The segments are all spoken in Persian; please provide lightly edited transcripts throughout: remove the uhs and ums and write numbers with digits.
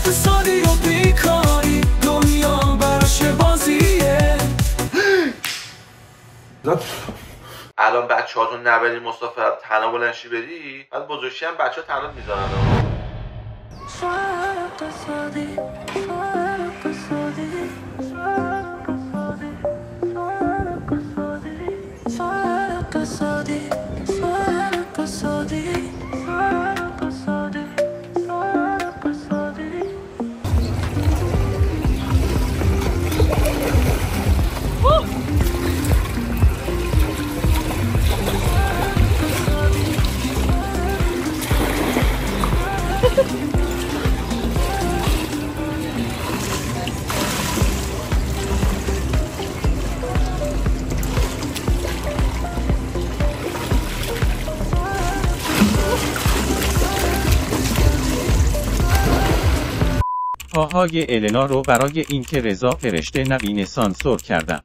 اقتصادی و بیکاری دنیا براش بازیه. الان بچه هاتون نبری مسافرت تنها بلنشی بری، بعد بزرگشی هم بچه ها تنها میذارن. پاهای النا رو برای اینکه رضا فرشته نبینه سانسور کردم.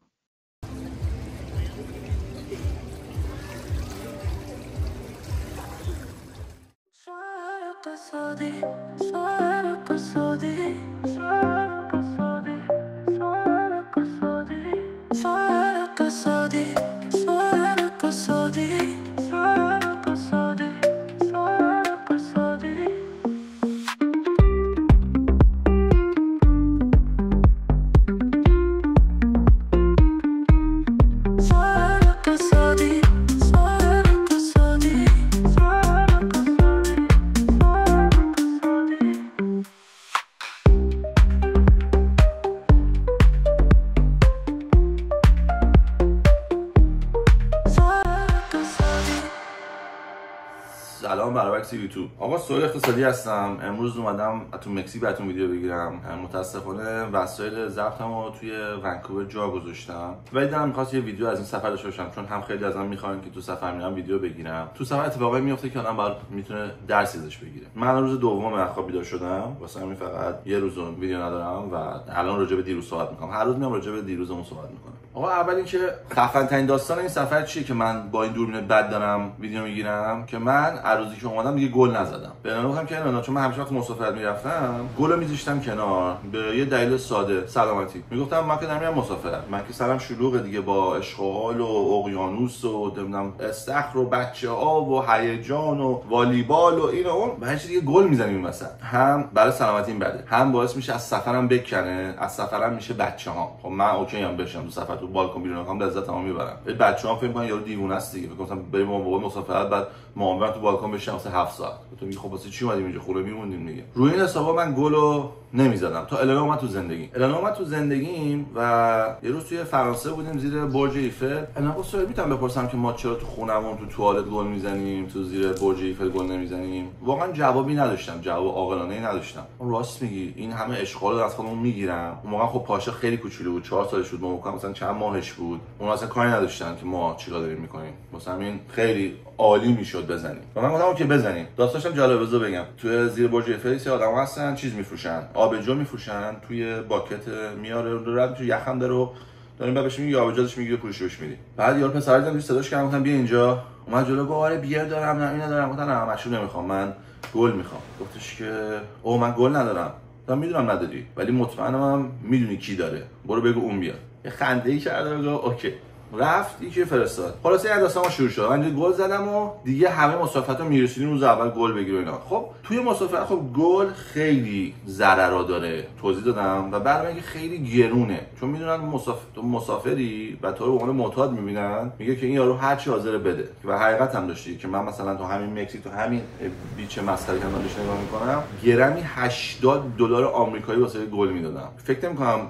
سلام برعکس یوتیوب. آقا سوال اقتصادی هستم. امروز اومدم تو مکزیک براتون ویدیو بگیرم. متاسفانه وسایل ضبطمو توی ونکوور جا گذاشتم. ولی دلم می‌خواست یه ویدیو از این سفر داشته باشم، چون هم خیلی ازم می‌خوان که تو سفر میرم ویدیو بگیرم. تو سفر اتفاقی میفته که آدم باید میتونه درسی ازش بگیره. من روز دوم از خواب بیدار شدم، واسه همین فقط یه روز ویدیو ندارم و الان راجع به دیروز صحبت می‌کنم. هر روز میام راجع به دیروزمون صحبت می‌کنم. آقا اول اینکه خفن ترین داستان این سفر چیه که من با این دوربین بد دارم ویدیو میگیرم که من هر روزی که اومدم دیگه گل نزدم. به انا گفتم که نه، چون من همیشه وقت مسافرت میرفتم گلو میذاشتم کنار به یه دلیل ساده، سلامتی. میگفتم من که دارم میرم مسافرت، من که سرم شلوغه دیگه با اشغال و اقیانوس و نمیدونم استخر و بچه آب و هیجان و والیبال و این و اون، هر چیز دیگه گل میزنیم این وسط. هم برای سلامتیم بده، هم باعث میشه از سفرم بکنه، از سفرم میشه بچه‌ها. خب من اوکی ام بشم تو سفر، تو بالکن بیرون نکنم لذتمو میبرم. بچه‌ها فکر می‌کنن یارو دیوونه است دیگه. گفتم بریم با مسافرت بعد معامله تو بالکن بشم واسه 7 ساعت. تو میگی خب واسه چی اومدیم اینجا، خوله میموندیم دیگه. روی این حسابا من گلو نمیزدم تا الان اومد تو زندگی. الان اومد تو زندگیم و یه روز توی فرانسه بودیم زیر برج ایفل. الان گفت سوال میتونم بپرسم که ما چرا تو خونمون تو توالت گل میزنیم، تو زیر برج ایفل گل نمیزنیم؟ واقعا جوابی نداشتم، جواب عاقلانه‌ای نداشتم. اون راست میگی، این همه اشغال از خودمون میگیرم. اون موقع خب پاشا خیلی کوچولو بود، 4 سالش بود، موقع مثلا چند ماهش بود. اون اصلا کاری نداشتن که ما چیکار داریم میکنیم. واسه همین خیلی عالی میشد بزنیم. و من گفتم که بزنیم. داستانش جالب بذار بگم. توی زیر برج ایفل سه آدم هستن چیز میفروشن، آبجو میفروشن، توی باکت میاره رد تو یخم داره و داریم بعدش میگه آبجوش میگیره پولش بهش میدی. بعد یارو پسر دیدم صداش کردم، گفتم بیا اینجا. اومد جلو گفت آره بیر دارم، نه اینا دارم. گفتم نه مشروب نمیخوام، من گل میخوام. گفتش که او من گل ندارم. من میدونم نداری ولی مطمئنم میدونی کی داره، برو بگو اون بیاد. یه خنده‌ای کرد و گفت اوکی. رفت یکی فرستاد. خلاصه این داستان شروع شد. من گل زدم و دیگه همه مسافرت‌ها میرسیدیم روز اول گل بگیره اینا. خب توی مسافرت خب گل خیلی ضررا داره، توضیح دادم و بعد میگه خیلی گرونه، چون میدونن مسافری و تو رو به عنوان معتاد میبینن، میگه که این یارو هر چی حاضر بده. و حقیقت هم داشتی که من مثلا تو همین مکزیک، تو همین بیچ مسخره که من داشتم نگاه میکنم، گرمی $80 آمریکایی واسه گل میدادم. فکر نمی‌کنم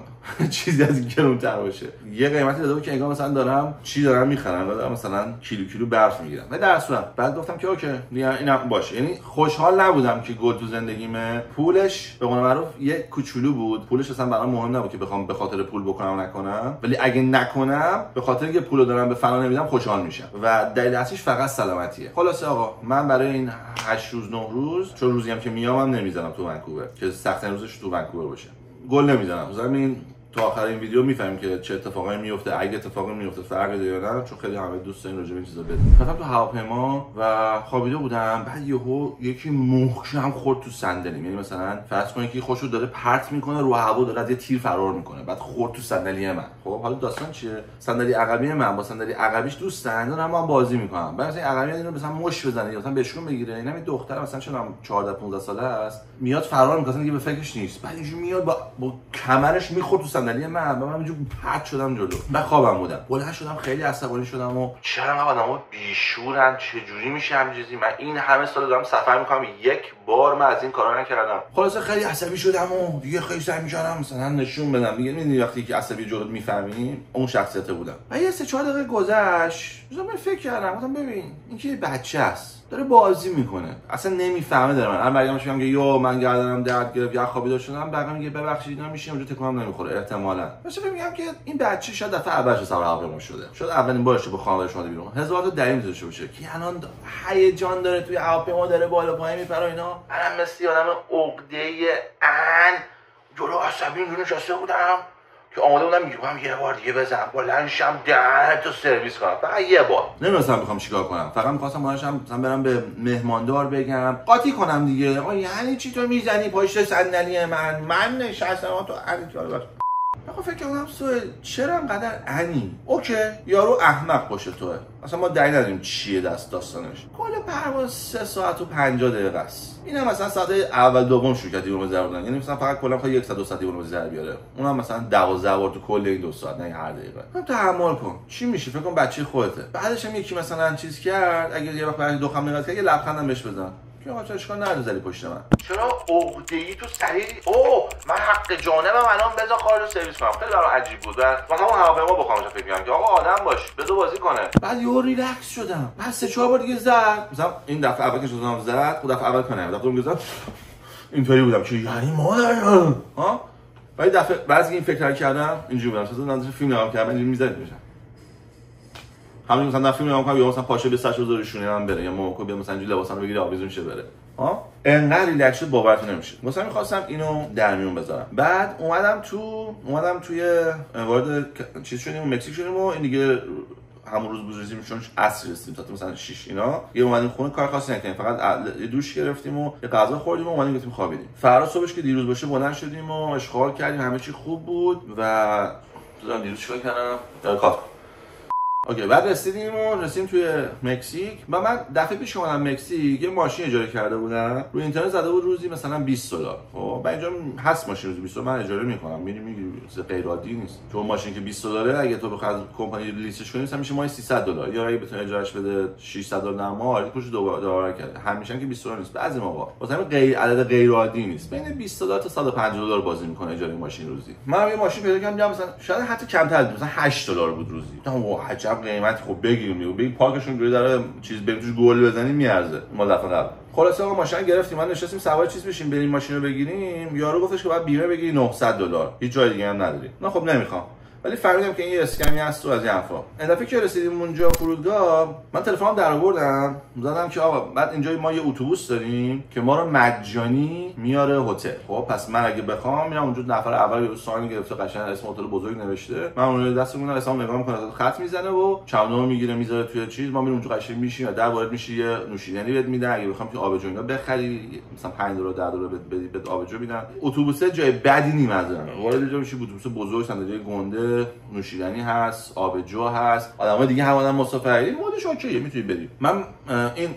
چیزی از این گرونتر باشه. یه قیمتی داده بود که انگار مثلا دارم میخرن، دارم مثلا کیلو برف میگیرم. و در صورت بعد گفتم که اوکی اینم باشه. یعنی خوشحال نبودم که گل تو زندگیمه. پولش به قول معروف یه کوچولو بود، پولش اصلا برام مهم نبود که بخوام به خاطر پول بکنم نکنم، ولی اگه نکنم به خاطر اینکه پولو دارم به فنا نمیدم خوشحال میشم و دلیل اصلیش فقط سلامتیه. خلاصه آقا من برای این 8 روز 9 روز، چون روزی هم که میامم نمیزنم تو ونکوور که سخت روزش تو ونکوور باشه، گل نمیزنم. زمین تو آخر این ویدیو میفهمیم که چه اتفاقایی میفته، اگه اتفاقی میفته فرقی داره یا نه، چون خیلی همه دوست دارین راجع به این چیزا بدونن. رفتم تو هواپیما و خوابیده بودم، بعد یهو یکی محکم خورد تو صندلیم. یعنی مثلا فرض کنید که خوشو داره پرت میکنه رو هوا، داره از یه تیر فرار میکنه، بعد خورد تو صندلی من. خب حالا داستان چیه؟ صندلی عقبی من با صندلی عقبیش دوستن، دارن با هم بازی میکنن. بعد مثلا عقبی اینو مثلا مش بزنه یا مثلا بهشون بگیره. اینا می دختر مثلا چون 14 15 ساله است، میاد فرار میکنه، دیگه به فکرش نیست. بعد اینجوری میاد با کمرش میخورد تو صندلی من اینجوری پرت شدم جلو. بعد خوابم بودم، بلند شدم خیلی عصبانی شدم و چرا آدم‌ها بیشورن، چه جوری میشه همینجوری؟ من این همه سال دارم سفر میکنم، یک بار من از این کارا نکردم. خلاصه خیلی عصبی شدم و دیگه خیلی سعی می‌کردم مثلا نشون بدم. دیگه می‌بینی وقتی که عصبی جلوت میفهمی، اون شخصیت بودم. و یه 3-4 دقیقه گذشت، من فکر کردم گفتم ببین این که بچه است، داره بازی میکنه، اصلا نمیفهمه داره. من برگردمش میگم که یو من گردنم درد گرفت یا خوابیده شدم، بعد میگه ببخشید اینا میشه اونجا تکونم نمیخوره احتمالاً. مثلا میگم که این بچه شاید دفعه اولش سوار هواپیما شده، شاید اولین بارشه با خانواده شما بیرون، هزار تا دلیل میتونه باشه که الان هیجان داره توی هواپیما، داره بالا پایین میپره اینا. منم مثل آدم عقده ان جلو عصبی اینجوری نشسته بودم که آماده بودم میگم یه بار دیگه بزنم بلندشم دهنتو سرویس کنم، فقط یه بار. نمی‌دونستم میخوام چیکار کنم، فقط می‌خواستم بلندشم مثلا برم به مهماندار بگم قاطی کنم دیگه. آقا یعنی چی تو میزنی پشت صندلی من نشستم تو انیتار. آقا فکر کنم چرا انقدر انی؟ اوکی یارو احمق باشه توه، اصلا ما دلیل نداریم چیه داستانش. کل پرواز 3 ساعت و 50 دقیقه است. اینم مثلا ساعت اول دوم شروع کرد دیگه در بودن، یعنی مثلا فقط کلا 100 ساعت دیگه در بیاره، اونم مثلا 12 بار تو کل این 2 ساعت، نه هر دقیقه. خب تحمل کن، چی میشه؟ فکر کن بچه خودته. بعدش هم یکی مثلا چیز کرد، اگه یه وقت برای دخم نگاز کرد یه لبخندم بهش بزن که آقا اشکال نداره زدی پشت من. چرا عقده‌ای تو سریری؟ اوه من حق جانبم الان بذار خارج سرویس کنم. خیلی برام عجیب بود. من همون هواپیما بخوامش فکر می‌کردم که آقا آدم باش بذار بازی کنه. بعد یهو ریلکس شدم. بعد 3-4 بار دیگه زد. مثلا این دفعه اول که شدم زد، خود دفعه اول کنه. دفعه دوم زد. اینطوری بودم که یعنی مادر ها؟ بعد دفعه بعضی این فکر کردم اینجوری بودم. مثلا نظر فیلم نگاه کردم اینجوری می‌زد میشم. همین مثلا در فیلم نگاه کنم یا مثلا پاشه به سرش بذارشونه من بره یا موقع بیا مثلا اینجوری لباسا رو بگیره آویزون شه بره. ها انقدر ریلکس شد باورتون نمیشه. مثلا می‌خواستم اینو در میون بذارم. بعد اومدم توی وارد چیز شدیم مکزیک شدیم و این دیگه همون روز بزرگیم چون عصر رسیدیم تا مثلا 6 اینا یه اومدیم خونه کار خاصی نکردیم، فقط یه دوش گرفتیم و یه غذا خوردیم و اومدیم گفتیم خوابیدیم. فردا صبحش که دیروز باشه بلند شدیم و اشغال کردیم، همه چی خوب بود و دیروز چیکار کردم؟ کار اوکی. بعد رسیدیم توی مکزیک و من دفعه پیش اومدم مکزیک یه ماشین اجاره کرده بودم، روی اینترنت زده بود روزی مثلا $20. خب بعد اینجا هست ماشین روزی $20 من اجاره میکنم، میگیری غیر عادی نیست. تو ماشین که $20 اگه تو بخوای از کمپانی لیستش کنی مثلا میشه ماهی $300 یا اگه بتونی اجارهش بده $600 در ماه پوش دوباره کرده. همیشه که $20 نیست، بعضی موقع واسه همین عدد غیر عادی نیست، بین $20 تا $150 بازی میکنه اجاره ماشین روزی. من یه ماشین پیدا کردم مثلا شاید حتی کمتر بود، مثلا $8 بود روزی. گفتم عجب قیمتی، خب بگیریم بگیم پارکشون جوری داره چیز بریم توش گل بزنیم میارزه. ما دفعه قبل خلاصه ما ماشین گرفتیم، من نشستیم سوار چیز بشیم بریم ماشین رو بگیریم، یارو گفتش که بعد بیمه بگیری $900 هیچ جای دیگه هم نداری. نه خب نمیخوام، ولی فهمیدم که این یه اسکمی هست تو از این حرفا. این دفعه که رسیدیم اونجا فرودگاه من تلفنم در آوردم زدم که آقا بعد اینجا ما یه اتوبوس داریم که ما رو مجانی میاره هتل. خب پس من اگه بخوام میرم اونجا، نفر اول یه ساین گرفته قشنگ اسم هتل بزرگ نوشته، من اون دستمون اسمم نگاه میکنه خط میزنه و چمدونو میگیره میذاره توی چیز، ما میریم اونجا قشنگ میشیم، در وارد میشی یه نوشیدنی بهت میدن، اگه بخوام که آبجو اینا بخری مثلا $5 $10 بهت آبجو میدن. اتوبوسه جای بدی نیم از اون وارد میشی، اتوبوس بزرگ صندلی گنده، نوشیدنی هست، آبجو هست، آدمای دیگه هم آدم مسافری مودش اوکیه میتونی بریم. من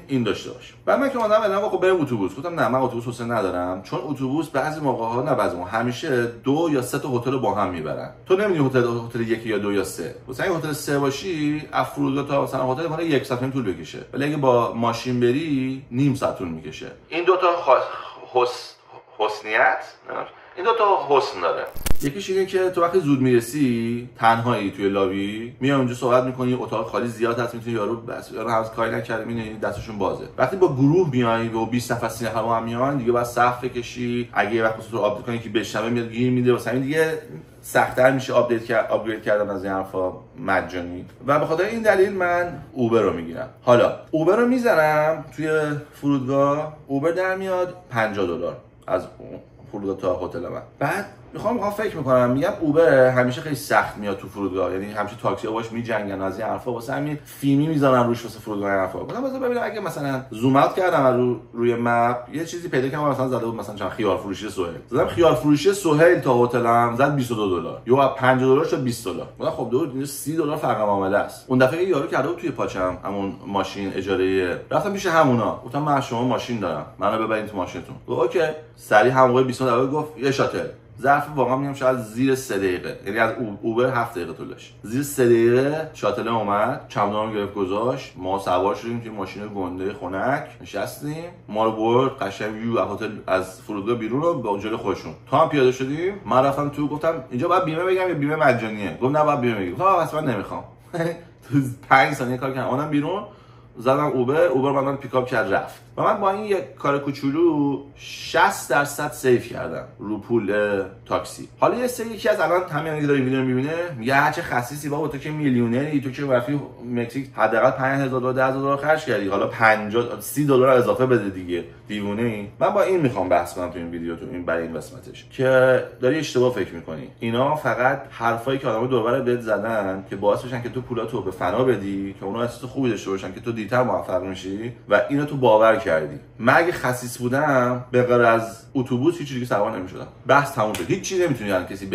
این داشته باش. بعد من که اومدم الان خب بریم اتوبوس، گفتم نه من اتوبوس حوصله ندارم، چون اتوبوس بعضی موقع‌ها نه بعضی موقع همیشه 2 یا 3 تا هتل با هم میبرن، تو نمیدونی هتل 1 یا 2 یا 3. مثلا اگه هتل 3 باشی فرودگاه تا مثلا هتل مال 1 ساعت طول بکشه، ولی اگه با ماشین بری نیم ساعت طول میکشه. این دو تا حسنیت این دو تا حسن داره. یکیش اینه که تو وقتی زود میرسی تنهایی توی لابی میای اونجا صحبت میکنی، اتاق خالی زیاد هست، میتونی یارو هنوز کاری نکرده میبینی دستشون بازه. وقتی با گروه میای و 20 نفر 30 نفر هم میان دیگه باید صف بکشی، اگه یه وقت تو آپدیت کنی که بشنوه میاد گیر میده، واسه همین دیگه سخت‌تر میشه آپگرید کردن از این حرفا مجانی. و به خاطر این دلیل من اوبر رو میگیرم. حالا اوبر رو میذارم توی فرودگاه، اوبر در میاد $50 از فرودگاه تا هتل من. بعد میخوام فکر میکنم، میگم اوبر همیشه خیلی سخت میاد تو فرودگاه، یعنی همیشه تاکسی‌ها باش میجنگن از این حرفا، واسه همین فیلمی میذارن روش واسه فرودگاه این حرفا. گفتم بذار ببینم اگه مثلا زوم اوت کردم روی مپ یه چیزی پیدا کردم، مثلا زده بود مثلا خیار فروشی سهیل. زدم خیار فروشی سهیل تا هتلم، زد $22. یا $5 شد $20. گفتم خب دور $30 فرق معامله است. اون دفعه یارو کرده بود توی پاچم همون ماشین اجاره، رفتم پیش همونا گفتم من از شما ماشین دارم، منو ببرید تو ماشینتون. گفت اوکی. سریع هم موقع 20 دقیقه گفت یه شاتل. ظرف واقعا میگم شاید زیر 3 دقیقه، یعنی از اوبر 7 دقیقه طول داشت. زیر 3 دقیقه شاتل اومد، چمدونم گرفت گذاشت، ما سوار شدیم توی ماشین گنده خنک، نشستیم، ما رو برد قشنگ هتل از فرودگاه بیرون رو به جلوی خودشون. تا هم پیاده شدیم، من رفتم تو گفتم اینجا باید بیمه بگم یا بیمه مجانیه؟ گفت نه باید بیمه بگم. گفتم اصلا نمیخوام. تو 5 ثانیه کار کردم، اونم بیرون، زدم اوبر من پیکاپ کرد رفت. و من با این یک کار کوچولو 60% سیو کردم رو پول تاکسی. حالا یکی از الان همین که داره ویدیو میبینه میگه هر چه خسیسی بابا، تو که میلیونری، تو که رفتی مکزیک حداقل $5,000 $10,000 خرج کردی، حالا $50-30 اضافه بده دیگه، دیوونه ای. من با این میخوام بحث کنم تو این ویدیو، تو این برای این قسمتش، که داری اشتباه فکر میکنی. اینا فقط حرفایی که آدمو دور و بهت زدن که باعث بشن که تو پولاتو به فنا بدی، که اونا احساس خوبی داشته باشن که تو دیرتر موفق میشی و اینو تو باور کردی. من اگه خسیس بودم به غیر از اتوبوس هیچ چیزی سوار نمیشدم. بحث تموم شد. هیچ چیزی نمیتونی الان کسی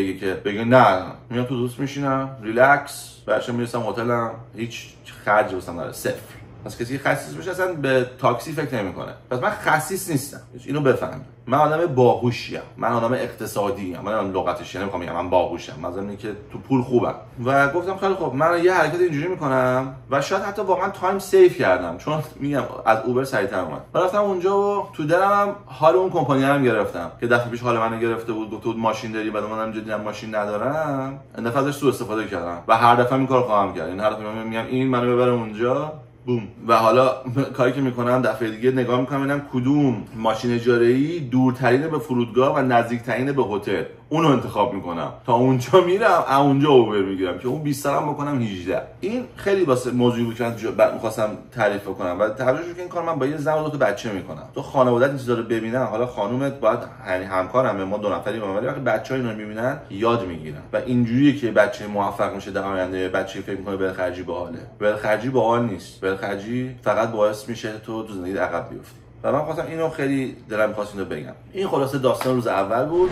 بگه نه میام تو دوست میشینم ریلکس، بعدش میرسم هتلم، هیچ خرجی واسم نداره، صفر. پس کسی خسیس بشه اصلا به تاکسی فکر نمیکنه. پس من خسیس نیستم، اینو بفهم. من آدم باهوشیم، من آدم اقتصادیم، من لغتش نمیخوام بگم من باهوشم، مثلا اینکه تو پول خوبم. و گفتم خیلی خوب من یه حرکت اینجوری میکنم و شاید حتی واقعا تایم سیو کردم، چون میگم از اوبر سریعتر اومد. رفتم اونجا و تو دلم حال اون کمپانی هم گرفتم که دفعه پیش حال منو گرفته بود، گفت بود ماشین داری، بعد منم دیدم ماشین ندارم، این دفعه ازش سوء استفاده کردم و هر دفعه این کارو خواهم کرد. این هر دفعه میگم این منو ببره اونجا، بوم. و حالا کاری که میکنم دفعه دیگه نگاه میکنم ببینم کدوم ماشین اجاره‌ای دورترین به فرودگاه و نزدیکترین به هتل، اونو انتخاب میکنم. تا اونجا میرم، اونجا اوبر میگیرم که اون 20 هم بکنم 18. این خیلی واسه موضوعی بود که میخواستم تعریف کنم و توجه که این کار من با یه زن و 2 تا بچه میکنم. تو خانواده‌ات این چیزا رو ببینن، حالا خانومت باید یعنی همکارم، ما 2 نفری با، ولی وقتی بچه‌ها اینو میبینن یاد میگیرن و اینجوریه که بچه موفق میشه در آینده. بچه فکر میکنه بلخرجی باحاله، بلخرجی باحال نیست، بلخرجی فقط باعث میشه تو زندگی عقب بیفتی. و من خواستم اینو خیلی دلم می‌خواست اینو بگم. این خلاصه داستان روز اول بود.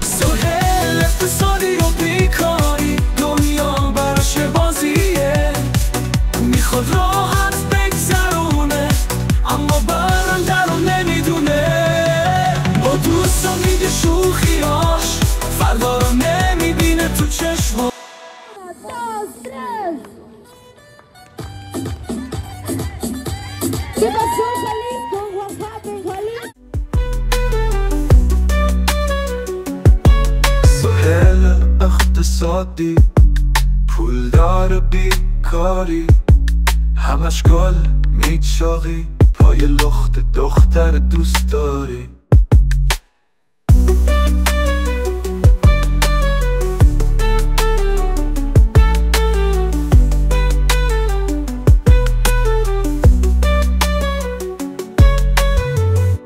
سهیل اقتصادی و بیکاری، دنیا براش بازیه، میخواد راحت بگذرونه اما برنده رو نمیدونه، با دوستا میده شوخیاش، فردا رو نمیبینه تو چشم. سهیل اقتصادی، پولدار بیکاری، همش گل میچاقی، پای لخت دختر دوست داری.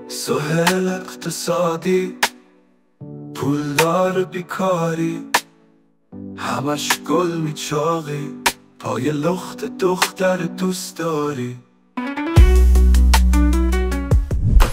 سهیل اقتصادی، پولدار بیکاری، همش گل میچاقی، پای لخت دختر دوست داری.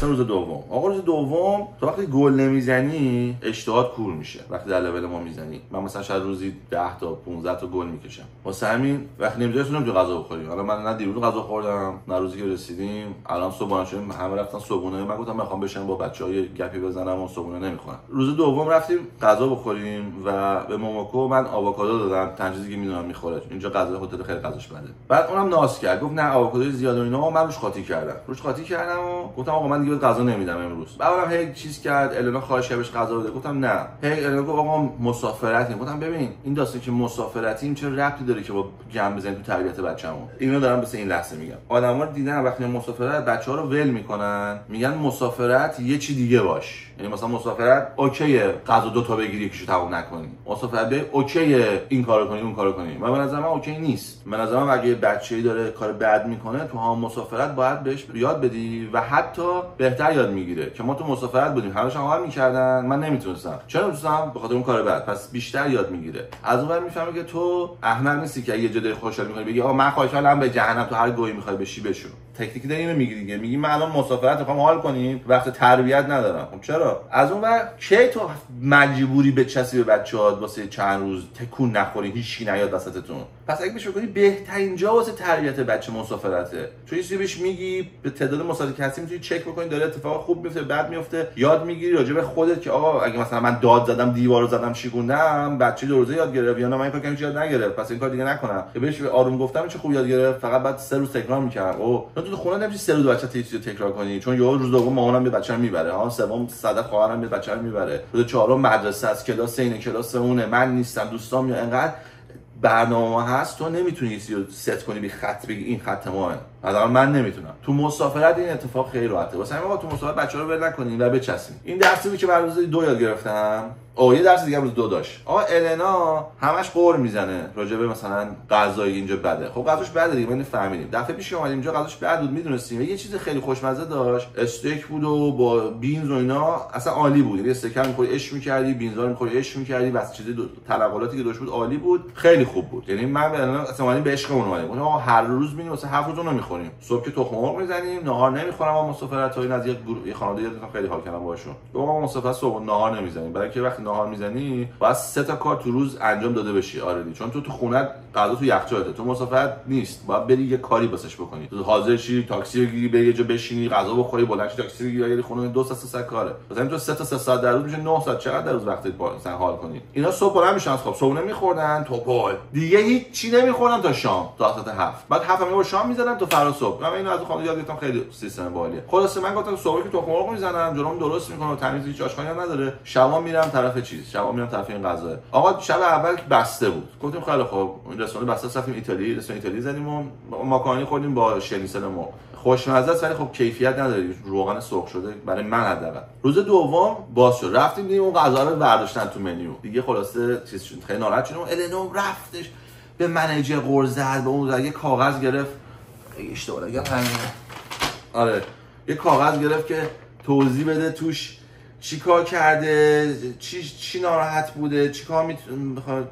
روز دوم. آقا روز دوم تو وقتی گل نمیزنی اشتهات کور میشه. وقتی در لول ما میزنی، من مثلا شاید روزی 10 تا 15 تا گل میکشم. واسه همین وقتی نمیذاریم تو غذا بخوریم. حالا من نه دیروز غذا خوردم، نه روزی که رسیدیم، الان صبحانه شدیم، همه رفتن صبحونه. من گفتم میخوام بشم با بچه‌ها یه گپی بزنم و صبحونه نمیخورم. روز دوم رفتیم غذا بخوریم و به موموکو من آووکادو دادم، تنجیزی که میدونم میخوره. اینجا غذا هتل خیلی غذاش بده. بعد اونم ناز کرد، گفت نه آووکادو زیاد و اینا. من روش قاطی کردم و گفتم آقا من دیگه غذا نمیدم امروز. بعدم هی چیز کرد، النا خواهش کرد بهش غذا بده. گفتم نه. هی النا گفت آقا مسافرتیم. گفتم ببین این داستان که مسافرتیم چه ربطی داره که با گم بزنیم تو تربیت بچه‌مون. اینو دارم واسه این لحظه میگم. آدم‌ها رو دیدن وقتی مسافرت بچه‌ها رو ول میکنن، میگن مسافرت یه چی دیگه باش. یعنی مثلا مسافرت اوکیه غذا 2 تا بگیری یکیشو تموم نکنی، مسافرت به اوکیه این کارو کنی اون کارو کنی. و به نظر من اوکی نیست. به نظر من اگه بچه‌ای داره کار بد میکنه تو هم مسافرت باید بهش یاد بدی و حتی بهتر یاد میگیره. که ما تو مسافرت بودیم همش حال میکردن، من نمیتونستم. چرا نمیتونستم؟ به خاطر اون کار بد. پس بیشتر یاد میگیره. از اون ور میفهمه که تو احمق نیستی که یه جای خوشحال میکنی بگی آقا من خوشحالم به جهنم، تو هر گویی میخوای بشی بشو. تکنیکی داری اینو میگی دیگه، میگی من الان مسافرت میخوام حال کنیم وقت تربیت ندارم. خب چرا؟ از اون ور کی تو مجبوری بچسی به بچه‌هات واسه چند روز تکون نخوری هیچ کی نیاد وسطتون؟ پس اگه بهش بگی بهترین جا واسه تربیت بچه مسافرته. چون چیزی بهش میگی به تعداد مسافرت کسی میتونی چک بکنی داره اتفاق خوب میفته بد میفته، یاد میگیری راجع به خودت که آقا اگه مثلا من داد زدم دیوارو زدم شیکوندم بچه 2 روزه یاد گرفت یا نه من این کار کردم یاد نگرفت پس این کار دیگه نکنم. که بهش آروم گفتم چه خوب یاد گرفت، فقط بعد 3 روز تکرار میکردم. او تو خونه نمیشه 3 روز بچه تکرار کنی، چون یه روز دوم مامانم به بچه‌م میبره، ها سوم صدق خواهرم به بچه‌م میبره، روز چهارم مدرسه است، کلاس اینه کلاس اونه، من نیستم دوستام یا انقدر برنامه هست تو نمیتونی یه چیزی رو ست کنی بی خط بگی این خط ماه. حداقل من نمیتونم. تو مسافرت این اتفاق خیلی راحته. واسه همین تو مسافرت بچه‌ها رو ول نکنین و بچسبین. این درسی که روز 2 یاد گرفتم. یه درس دیگه روز 2 داشت. آقا النا همش قور میزنه راجع به مثلا غذای اینجا بده. خب غذاش بده دیگه، ما فهمیدیم. دفعه پیش اومدیم اینجا غذاش بد بود میدونستیم. یه چیز خیلی خوشمزه داشت. استیک بود و با بینز و اینا اصلا عالی بود. یه استیک هم می‌خوری عشق می‌کردی، بینزا رو می‌خوری عشق می‌کردی، واسه چیزی تنقلاتی که داشت بود عالی بود. خیلی خوب بود. یعنی من اصلا اومدیم به عشقمون اومدیم. آقا هر روز می‌بینیم واسه 7 روز اونو می‌خوریم. صبح که تخم مرغ می‌زنیم، نهار نمی‌خورم. ما مسافرت های از یه خانواده یادم خیلی حال کردم باهاشون. ما مسافرت صبح نهار نمی‌زنیم. برای اینکه وقتی نهار می‌زنی باید 3 تا کار تو روز انجام داده بشی. آره چون تو خونه غذا تو یخچالته، تو مسافرت نیست، باید بری یه کاری واسش بکنی. تو حاضر شی تاکسی بگیری بری یه جا بشینی غذا بخوری بلند شی تاکسی بگیری بری خونه 2 ساعت 3 کاره. مثلا تو 3 تا 3 ساعت در روز میشه 9 ساعت. چقدر در روز وقت مثلا حال کنی؟ اینا صبح بلند میشن خب صبحونه میخوردن توپل دیگه هیچ چی نمیخوردن تا شام تا ساعت 7 بعد 7 میور شام میزدن تا فردا صبح. من اینو از خانواده یاد گرفتم خیلی سیستم باحالیه. خلاص من گفتم صبح که تخم مرغ میزنم جلوم درست میکنم تمیز هیچ آشغالی نداره، شبا میرم طرف چیز، شبا میرم طرف این غذا. آقا شب اول بسته بود، گفتیم خیلی خوب این رستوران بسته، رفتیم ایتالی، رستوران ایتالی زدیم و ماکارونی خوردیم با شنیسل مرغ. خوشمزه است ولی خب کیفیت نداره، روغن سرخ شده برای من حداقل. روز دوم باز شد، رفتیم دیدیم اون غذا رو برداشتن تو منیو دیگه. خلاصه چیز شد، خیلی ناراحت شدم. النو رفتش به منیجر قرض زد، به اون یه کاغذ گرفت، اشتباه نگم همین، آره یه کاغذ گرفت که توضیح بده توش چیکار کرده، چی ناراحت بوده، چیکار میخواد.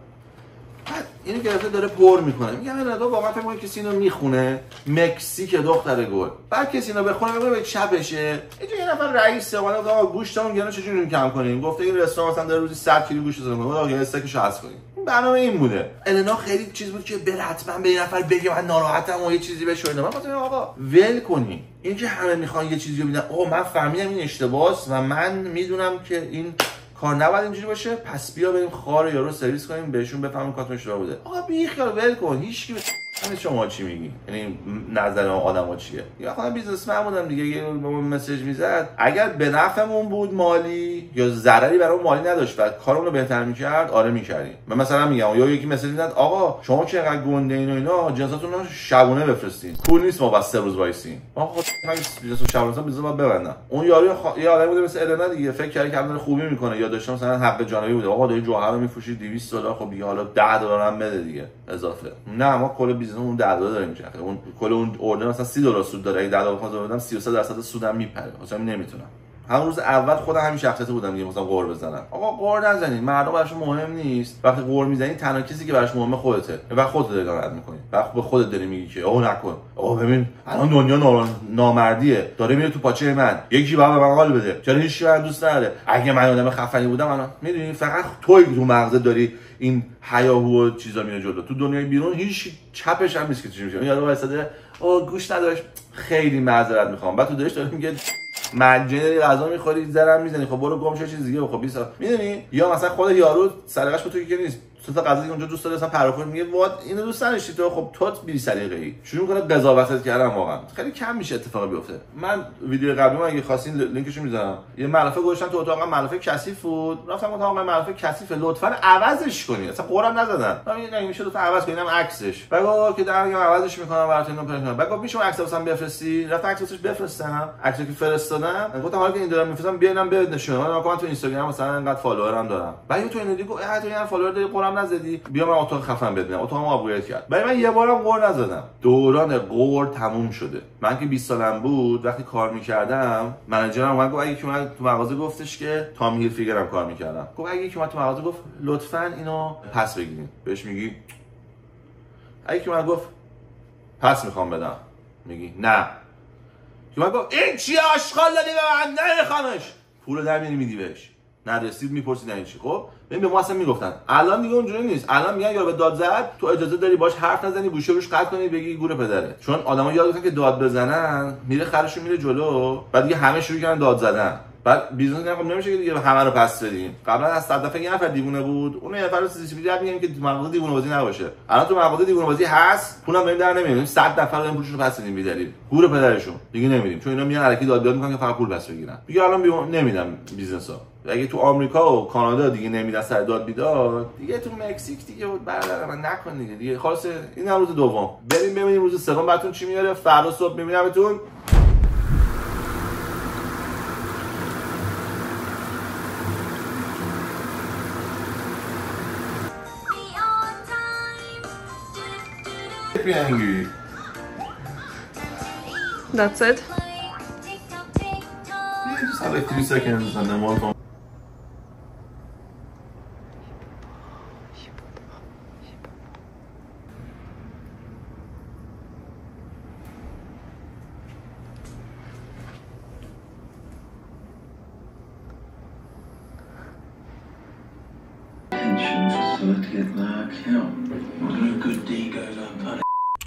بعد اینو گرفته داره پر میکنه. میگم نه واقعا فکر کنم کسی اینو میخونه، مکزیک دختر گل. بعد کسی اینو بخونه میگه به چپشه. اینجا یه نفر رئیس اومد گفت آقا گوشتمون گرونه چجوری کم کنیم؟ گفته این رستوران مثلا داره روزی 100 کیلو گوشت بزنه. آقا یه استیکشو حذف کنیم. برنامه این بوده. النا خیلی چیز بود که بره حتما به این نفر بگه من ناراحتم و یه چیزی بهش بگم. من گفتم آقا ول کنی. این که همه میخوان یه چیزی رو ببینن. آقا من فهمیدم این اشتباهه و من میدونم که این کار نباید اینجوری باشه، پس بیا بریم خار یارو سرویس کنیم بهشون بفهمیم کاتون اشتباه بوده. آقا بی خیال ول کن، هیچ کی شما چی میگی؟ یعنی نظر آدما چیه؟ یا خودم بیزنسمن بودم دیگه، یه مسیج میزد اگر به نفعمون بود مالی یا ضرری برای مالی نداشت و کارمون رو بهتر میکرد آره میکردیم. من مثلا میگم یا یکی مسیج میزد آقا شما که انقدر گنده این و اینا جنساتون رو شبونه بفرستین، پول نیست ما بس 3 روز وایسین. ما خود من جنساتون شبونه بیزنس باید ببندم. اون یارو یه آدمی بوده مثل النا دیگه، فکر کرد که الان خوبی میکنه یا داشت مثلا حق جانبی بوده. آقا داری جوهر رو میفروشی $200، خب دیگه حالا $10 هم بده دیگه اضافه. نه ما کل بیزنس اون $10 داریم میچرخه، اون کل اون اوردر مثلا $30 سود داره، اگه $10 بدم 33% سودم میپره. مثلا نمیتونم. همون روز اول خودم همین شخصیت بودم دیگه، مثلا قور بزنم. آقا قور نزنید، مردم براشون مهم نیست. وقتی قور میزنید تنها کسی که براش مهمه خودته و خودت داری رد میکنی. وقتی به خودت داری میگی که آقا نکن، آقا ببین الان دنیا نامردیه داره میره تو پاچه من، یکی باید به من حال بده، چرا هیچ کی من دوست نداره. اگه من آدم خفنی بودم الان میدونی فقط توی تو مغزت داری این حیاهو و چیزا میره جلو. تو دنیای بیرون هیچ چپش هم نیست که چی میشه. یارو واسه گوش نداشت، خیلی معذرت میخوام. بعد تو داشت داره میگه مجانی غذا میخوری زرم میزنی، خب برو گم شو چیز دیگه بخور 20 میدونی. یا مثلا خود یارو سلیقش با تو که نیست، تا غذا اونجا دوست داره مثلا پراکنده میگه وات اینو دوست نداشتی تو، خب تو بی سلیقه‌ای. شروع کنه قضاوتت کردن. واقعا خیلی کم میشه اتفاق بیفته. من ویدیو قبلی ما اگه خواستین لینکشو میذارم، یه ملافه گذاشتم تو اتاقم، ملافه کثیف بود، رفتم گفتم آقا ملافه کثیفه لطفا عوضش کنی. اصلا قرم نزدن. من میگم میشه لطفا عوض کنینم عکسش. بگو که دارم میگم عوضش میکنم براتون اینو پرینت. بگو میشه عکس واسم بفرستی. رفتم عکسش بفرستم. عکسی که فرستادم گفتم حالا که این دارم میفرستم بیارم بهت نشون. من تو اینستاگرام مثلا انقدر فالوورم دارم. بعد تو اینو دیگو تو این فالوور داری قرم نزدی، بیا من اتاق خفن ببینم. اتاقم آپگرید کرد. بعد من یه بارم قور نزدم. دوران قور تموم شده. من که 20 سالم بود وقتی کار میکردم، منیجرم اومد گفت اگه که من تو مغازه گفتش که تام هیلفیگرم کار میکردم، گفت اگه که من تو مغازه گفت لطفاً اینو پس بگیرین، بهش میگی اگه که من گفت پس میخوام بدم، میگی نه. که من گفت این چی آشغال دادی به من، نمیخوامش، پول در میدی بهش، نرسید میپرسید این چی. خب ببین به ما اصلا میگفتن. الان دیگه اونجوری نیست. الان میگن یا به داد زد، تو اجازه داری باش حرف نزنی، گوشه روش قطع کنی، بگی گور پدره. چون آدما یاد گرفتن که داد بزنن میره خرشون میره جلو، بعد دیگه همه شروع کردن داد زدن. بعد بیزنس نمیشه که دیگه همه رو پس بدیم. قبلا از 100 دفعه یه نفر دیوونه بود، اون یه نفر سی پی میگیم که تو مغازه دیوونه بازی نباشه. الان تو مغازه دیوونه بازی هست، پولم بهم در نمیاد. 100 نفر رو پولشون پس بدیم بیدلیل. گور پدرشون دیگه نمیدیم، چون اینا میان الکی داد میکنن که فقط پول پس بگیرن. دیگه الان نمیدم بیزنسا. اگه تو آمریکا و کانادا دیگه نمیدن سر داد بیداد، دیگه تو مکزیک دیگه برادر من نکن دیگه. خلاص این روز دوم. بریم ببینیم روز سوم براتون چی میاره. فردا صبح میبینمتون. Angry. That's it? Yeah, just have like 3 seconds and then one phone.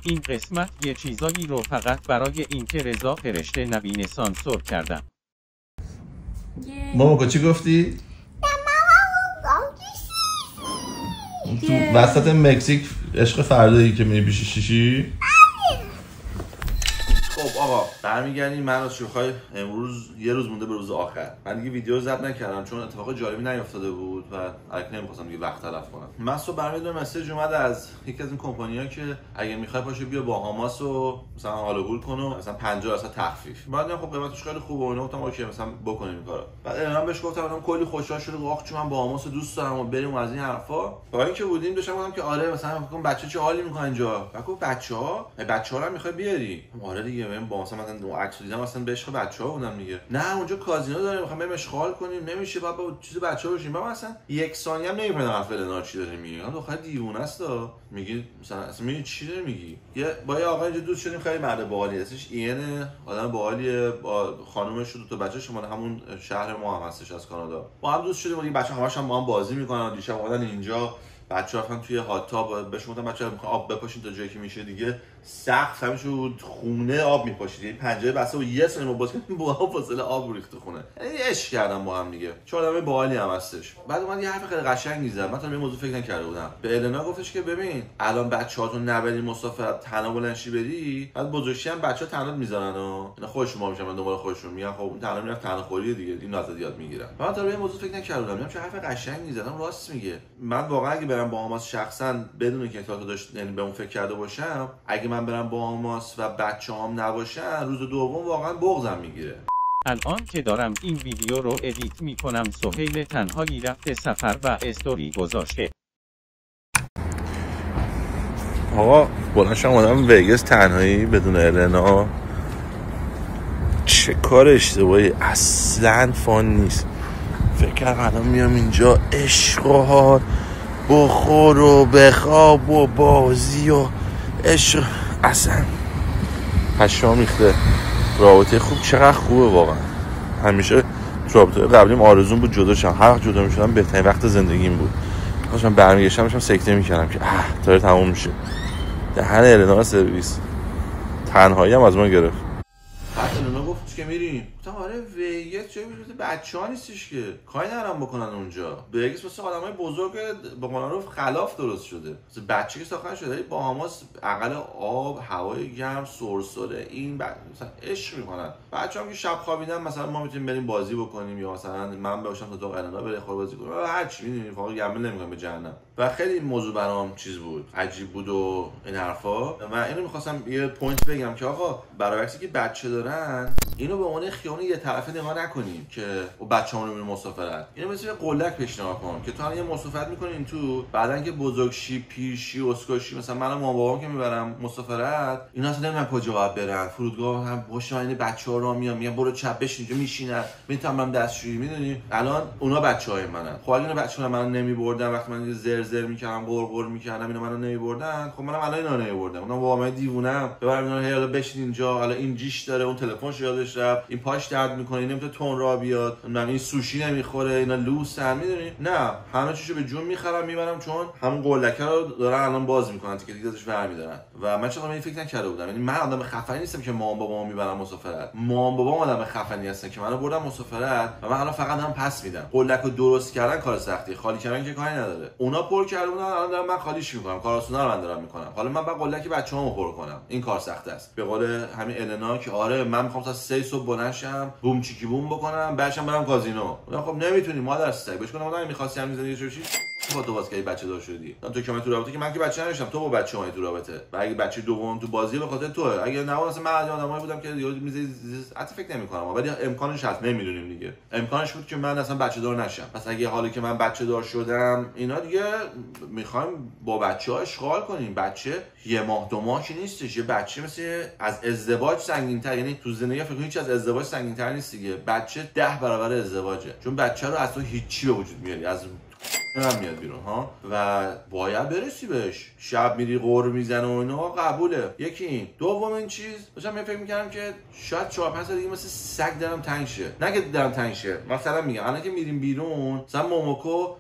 این قسمت یه چیزایی رو فقط برای اینکه رضا فرشته نبینه سانسور کردم. ماما چی گفتی؟ تو وسط مکزیک عشق فردایی که میری پیش شیشی؟ خب آقا برمیگردیم. من از شوخای امروز یه روز مونده به روز آخر. من دیگه ویدیو ضبط نکردم چون اتفاق جالبی نیفتاده بود و الان نمی‌خواستم دیگه وقت تلف کنم. من صبح برمی‌دارم مسیج اومد از یکی از این کمپانی‌ها که اگه می‌خوای پاشو بیا باهاماس و مثلا حال و حول کن و مثلا 50% تخفیف. بعد خب قیمتش خیلی خوبه و اینا، گفتم اوکی مثلا بکنیم این کارو. بعد الان بهش گفتم کلی خوشحال شده، آخ چون من باهاماس دوست دارم و بریم از این حرفا. با اینکه بودیم داشتم گفتم که آره مثلا فکر کنم بچه‌ها چه حالی می‌کنن اینجا. گفت بچه‌ها رو می‌خوای بیاری؟ آره دیگه من با مثلا اون عکس دیدم اصلا به عشق بچه‌ها بودم دیگه. نه اونجا کازینو داریم می‌خوام بریم اشغال کنیم، نمیشه بابا چیز بچه‌ها باشیم. بابا اصلا یک ثانیه هم نمی‌فهمم حرف النا چی داره میگه. من دختر دیوونه است میگی مثلا اصلا میگی چی داره میگی. با یه آقا اینجا دوست شدیم، خیلی مرد باحالی هستش، این آدم باحالیه، با خانومش و دو تا بچه‌ش مال همون شهر ما هم هستش از کانادا. با هم دوست شدیم، این بچه‌ها همش هم با هم بازی می‌کنن. دیشب اومدن اینجا بچه‌ها رفتن توی هات تاب، بهش گفتم بچه‌ها می‌خوان آب بپاشین تا جایی که میشه دیگه. سقف همش رو خونه آب میپاشید، یعنی پنجره بسته و یه سری ما باز کردیم با هم فاصله آب ریخت تو خونه. یعنی عشق کردم با هم دیگه. چه آدم باحالی هم هستش. بعد اومد یه حرف خیلی قشنگی زد. من تا به موضوع فکر نکرده بودم. به النا گفتش که ببین الان بچه‌هاتون نبری مسافرت تنها بلنشی بری، بعد بزرگشی هم بچه‌ها تنها میذارن و اینا خودشون ما میشن دنبال خودشون میگن خب اون تنها میرفت تنها خوری دیگه، این نازد یاد میگیرن. من تا به این موضوع فکر نکرده بودم. چه حرف قشنگی زدم، راست میگه. من واقعا اگه برم باهاماس شخصا بدون اینکه تا داشت یعنی به اون فکر کرده باشم، اگه من برم باهاماس و بچه‌هام نباشن روز دوم واقعا بغضم میگیره. الان که دارم این ویدیو رو ادیت میکنم سهیل تنهایی رفته سفر و استوری گذاشته. آقا بلنشم آدم وگاس تنهایی بدون النا، چه کار اشتباهی، اصلا فان نیست. فکر کردم الان میام اینجا عشق و حال، بخور و بخواب و بازی و عشق، اصلا پشمام ریخته. رابطه خوب چقدر خوبه واقعا. همیشه رابطه قبلیم آرزوم بود جدا شم، هر وقت جدا میشدم بهترین وقت زندگیم بود. داشتم برمیگشتم داشتم سکته میکردم که داره تموم میشه. دهن النا سرویس، تنهایی هم از من گرفت. بعد النا گفت که میریم، گفتم آره ویگس جایی بود بچه‌ها نیستش که کاری ندارن بکنن اونجا. ویگس واسه آدمای بزرگ به قول معروف خلاف درست شده. مثلا بچه‌ای ساخته شده باهاماس اقل آب، هوای گرم، سرسره این مثلا عشق میکنن. بچه‌ها که شب خوابیدن مثلا ما میتونیم بریم بازی بکنیم یا مثلا من باشم تا تو قلنا بره خور بازی کنیم. هر چی میدونی فقط گمبل نمی‌کنیم به جهنم. و خیلی این موضوع برام چیز بود، عجیب بود و این حرفا. و اینو می‌خواستم یه پوینت بگم که آقا برعکسی که بچه دارن اینو به عنوان خیانه یه طرفه نگاه نکنیم که بچه‌مون رو می‌بریم مسافرت. اینو مثل قلک پیشنهاد کن که تو الان یه مسافرت می‌کنین تو، بعدن که بزرگ شی، پیر شی، اسکوشی، مثلا من مامان بابام که میبرم مسافرت اینا اصلا نمیدونن کجا باید برن. فرودگاه هم باشه این بچه‌ها رو میگم برو چپ بشین اینجا میشینن میتونم دستشویی. میدونی الان اونا بچه‌های منن. خب اگه اینا بچه‌ها منو نمیبردن وقتی من زر می‌کردم غرغر می‌کردم اینا منو نمیبردن، خب منم الان اینا نمیبردم. اونا بابا من دیوونم ببرم اینا حالا بشین اینجا، حالا این جیش داره اون تلفنش یادش رفت، این پاش درد می‌کنه، این نمی‌تونه تون راه بیاد، من این سوشی نمی‌خوره، اینا لوسن. میدونی نه همه چیزو به جون می‌خرم میبرم چون همون قلکه رو دارن الان باز می‌کنن که دیگه ازش برمی‌دارن. و من چقدر این فکر نکرده بودم. یعنی من آدم خفنی نیستم که مامان بابامو میبرم مسافرت. مامان بابام آدم خفنی هستن که منو بردن مسافرت و من الان فقط هم پس میدم. قلکو درست کردن کار سختیه، خالی کردن که کاری نداره. اونا پر کردن الان دارم من خالیش می‌کنم، کار آسونا رو من دارم می‌کنم. حالا من بعد قلک بچه‌هامو پر کنم، این کار سخت است. به قول همین النا که آره من می‌خوام تا 3 صبح بلند شم بوم چیکی بوم بکنم بعدش برم کازینو. خب نمیتونی مادر سگ بهش کنم من می‌خواستی همین زندگی چی با تو واسه بچه دار شدی. تو که من تو رابطه که من که بچه نداشتم، تو با بچه اومدی تو رابطه و اگه بچه دوم تو بازی به خاطر توئه. اگه نه مثلا من آدمایی بودم که حتی فکر نمی‌کنم ولی امکانش هست، نمی‌دونیم دیگه. امکانش بود که من اصلا بچه دار نشم. پس اگه حالی که من بچه دار شدم اینا دیگه می‌خوایم با بچه‌ها اشغال کنیم. بچه یه ماه دو ماه که نیستش. یه بچه مثل از ازدواج سنگین‌تر، یعنی تو زندگی فکر کنم هیچ از ازدواج سنگین‌تر نیست دیگه. بچه 10 برابر ازدواجه. چون بچه رو از تو هیچی به وجود میاری، از هم میاد بیرون ها و باید برسی بهش. شب میری قور میزنه و اینا قبوله. یکی این. دومین چیز داشتم من فکر میکردم که شاید 4-5 سال دیگه مثل سگ دلم تنگ شه. نه که دلم تنگ شه، مثلا میگم الان که میریم بیرون مثلا موموکو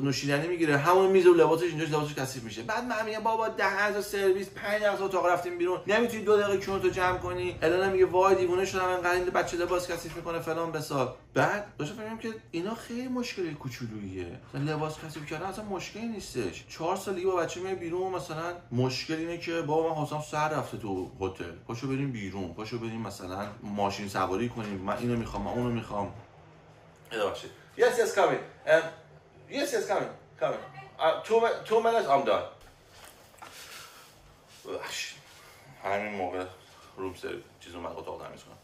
نوشیدنی میگیره همون میز و لباسش اینجا لباسش کثیف میشه، بعد من میگم بابا 10,000 سرویس 5,000 اتاق رفتیم بیرون نمیتونی 2 دقیقه کونتو جمع کنی. الان میگه وای دیوونه شدم انقدر این بچه لباس کثیف میکنه فلان بسار. بعد داشتم فکر که اینا خیلی مشکلی کوچولوییه. مثلا لباس کثیف کردن اصلا مشکلی نیستش. 4 سال دیگه با بچه میای بیرون مثلا مشکل اینه که بابا من حساب سر رفته تو هتل، پاشو بریم بیرون، پاشو بریم مثلا ماشین سواری کنیم، من اینو میخوام من اونو میخوام. ببخشید. Yes coming. Yes coming. 2 minutes I'm done. همین موقع روم سرویس چیزو من اتاق تمیز کنم.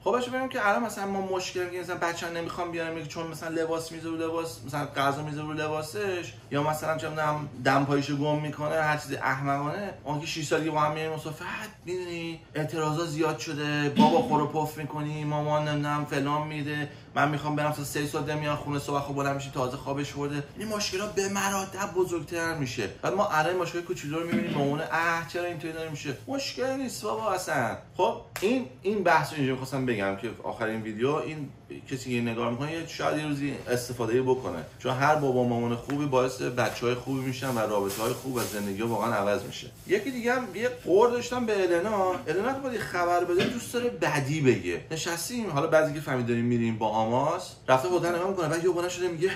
خب باشه ببینیم که الان مثلا ما مشکلی که مثلا بچه‌ها نمیخوام بیارم میگه چون مثلا لباس میذاره رو لباس، مثلا غذا میذاره رو لباسش، یا مثلا چه میدونم دم پایشو گم میکنه، هر چیز احمقانه. اون که 6 سالگی با هم میایم مسافرت، میدونی اعتراضا زیاد شده، بابا خورو پف میکنی، مامان نمیدونم فلان میده، من میخوام برم تا 3 ساعت نمیام خونه، صبح خوب بلند میشی تازه خوابش برده. این مشکلات به مراتب بزرگتر میشه. بعد ما الان مشکل کوچولو رو میبینیم مامونه چرا اینطوری داره میشه. مشکل نیست بابا اصلا. خب این بحث رو اینجا می‌خواستم بگم که آخرین ویدیو این کسی که نگاه میکنه شاید یه روزی استفاده بکنه، چون هر بابا مامان خوبی باعث بچهای خوبی میشن و رابطه‌های خوب و زندگی واقعا عوض میشه. یکی دیگه هم یه قور داشتم به النا که باید خبر بده، دوست داره بدی بگه. نشستیم حالا بعضی که فهمید داریم میریم باهاماس، رفته خودن نگاه میکنه، بعد یه بلند شده میگه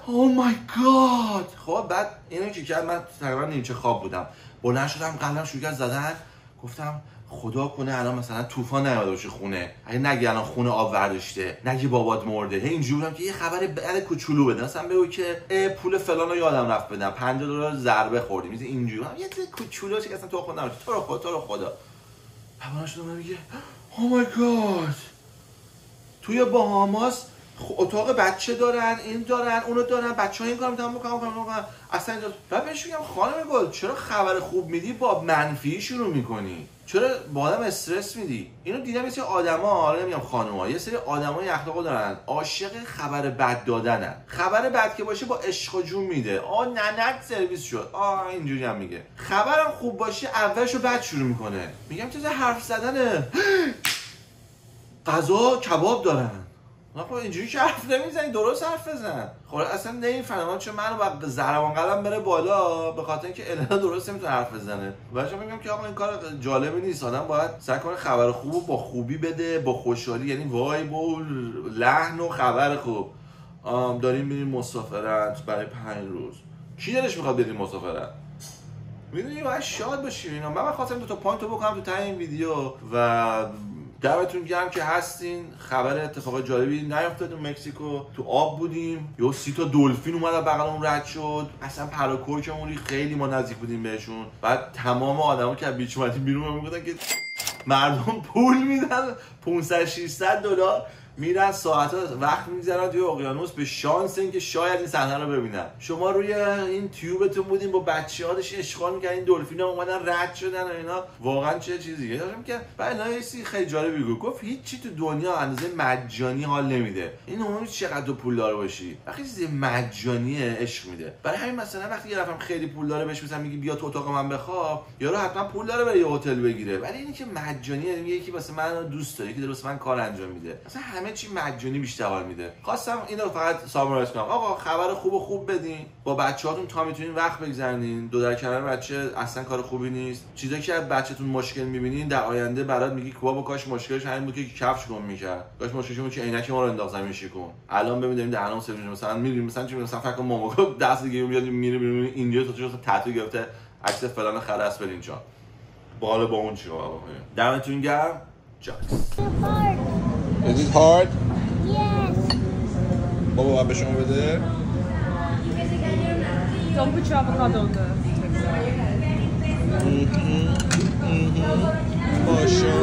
او مای گاد. خب بعد اینو که کرد من تقریبا نیمچه خواب بودم، بلند شدم قلبم شروع کرد زدن، گفتم خدا کنه الان مثلا طوفان نیومده باشه خونه، اگه نگی الان خونه آب برداشته، نگی بابات مرده. اینجوری بودم که یه خبر بد کوچولو بده، مثلا بگو که پول فلانو یادم رفت بدم، $50 ضربه خوردیم، مثلا اینجوری یه چیز کوچولو که اصلا تو خود نمیشه. تو رو خدا بابا شده میگه او مای گاد توی باهاماس اتاق بچه دارن، این دارن، اونو دارن، بچه‌ها این کارو می‌کنن اصلا اینجا. بعد بهش میگم خانم گل چرا خبر خوب میدی با منفی شروع می‌کنی؟ چرا با آدم استرس میدی؟ اینو دیدم یه سری آدما، حالا نمیگم خانوما، یه سری آدمای اخلاقو دارن، عاشق خبر بد دادنن. خبر بد که باشه با عشق و جون میده. ننت سرویس شد. اینجوری هم میگه. خبرم خوب باشه اولشو بد شروع میکنه. میگم چه حرف زدنه. غذا کباب دارن. خب اینجوری که حرف نمیزنی، درست حرف بزن. خب اصلا نمیفهمم چون منو با ضربان قلم بره بالا به خاطر اینکه الهه درست نمیتونه حرف بزنه. بچه‌ها میگم که آقا این کار جالبی نیست، آدم باید سعی کنه خبر خوبو با خوبی بده، با خوشحالی، یعنی وایب و لحن و خبر خوب. داریم میریم مسافرت برای 5 روز. کی دلش میخواد بریم مسافرت؟ میدونی باید شاد باشیم. اینا من خواستم 2 تا پوینتو بکنم تو ته این ویدیو و دمتون گرم که هستین. خبر اتفاق جالبی نیفتاد تو مکزیکو، تو آب بودیم یهو 30 تا دلفین اومد بغلمون رد شد، اصلا پراکورکمون خیلی ما نزدیک بودیم بهشون. بعد تمام آدما که بیچ اومدیم بیرون میگفتن که مردم پول میدن 500-600 دلار میرن ساعتا وقت میگذرن توی اقیانوس به شانس اینکه شاید این صحنه رو ببینن. شما روی این تیوبتون بودین با بچه‌ها داشتین اشغال می‌کردین، دلفینا اومدن رد شدن و اینا. واقعا چه چیزیه. داشتم که بعد نایسی خیلی جالبی گفت هیچ چی تو دنیا اندازه مجانی حال نمیده. این عمومی چقدر پول دار باشی وقتی چیز مجانیه عشق میده. برای همین مثلا وقتی یه نفرم خیلی پول داره بهش مثلا میگی بیا تو اتاق من بخواب، یارو حتما پول داره برای یه هتل بگیره. ولی اینی که مجانیه، میگه یکی واسه من دوست داره، یکی درست من کار انجام میده. مثلا همه چی مجانی بیشتر حال میده. خواستم اینو فقط سامرایز کنم. آقا خبر خوب بدین، با بچه‌هاتون تا میتونین وقت بگذرونین. دو در کنار بچه اصلا کار خوبی نیست. چیزایی که از بچه‌تون مشکل میبینین در آینده برات میگی که بابا کاش مشکلش همین بود که کفش گم میکرد، کاش مشکلش بود که عینک ما رو انداخت زمین شکون. الان ببینیم دهنمون سرویس مثلا میریم مثلا چی مثلا فکر کنم مامو دست دیگه میاد میره اینجا تو تتو گرفته عکس فلان خرس برین جا. بالا با اون چیکار بکنیم. دمتون گرم. جاکس. Is it hard? Yes. بابا باید به شما بده؟ Don't put your avocado on the باشه.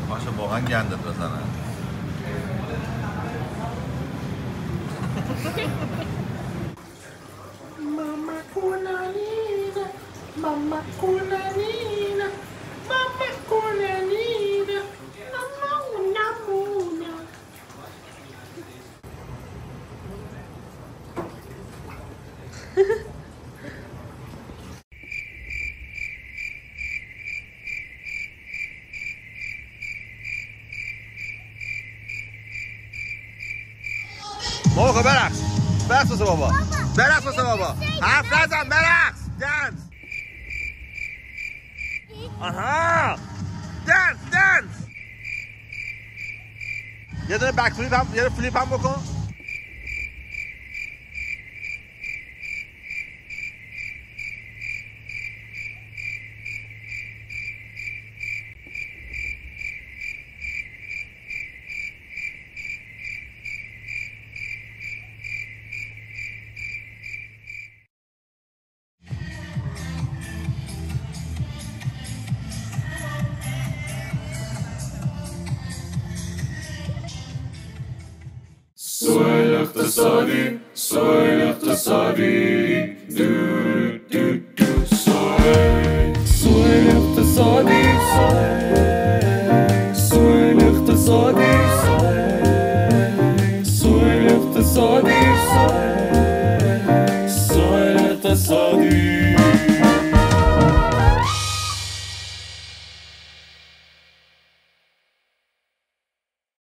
باشه واقعا گندت بزنن. Mamma Conanina, Mamma Conanina, Mamma Conanina, Mamma una muna. بابا برقص واسه بابا، برقص واسه بابا، حرف نزن، برقص، دنس. آها دنس. یه دونه بک فلیپ هم، یه فلیپ هم بکن. سوال اقتصادی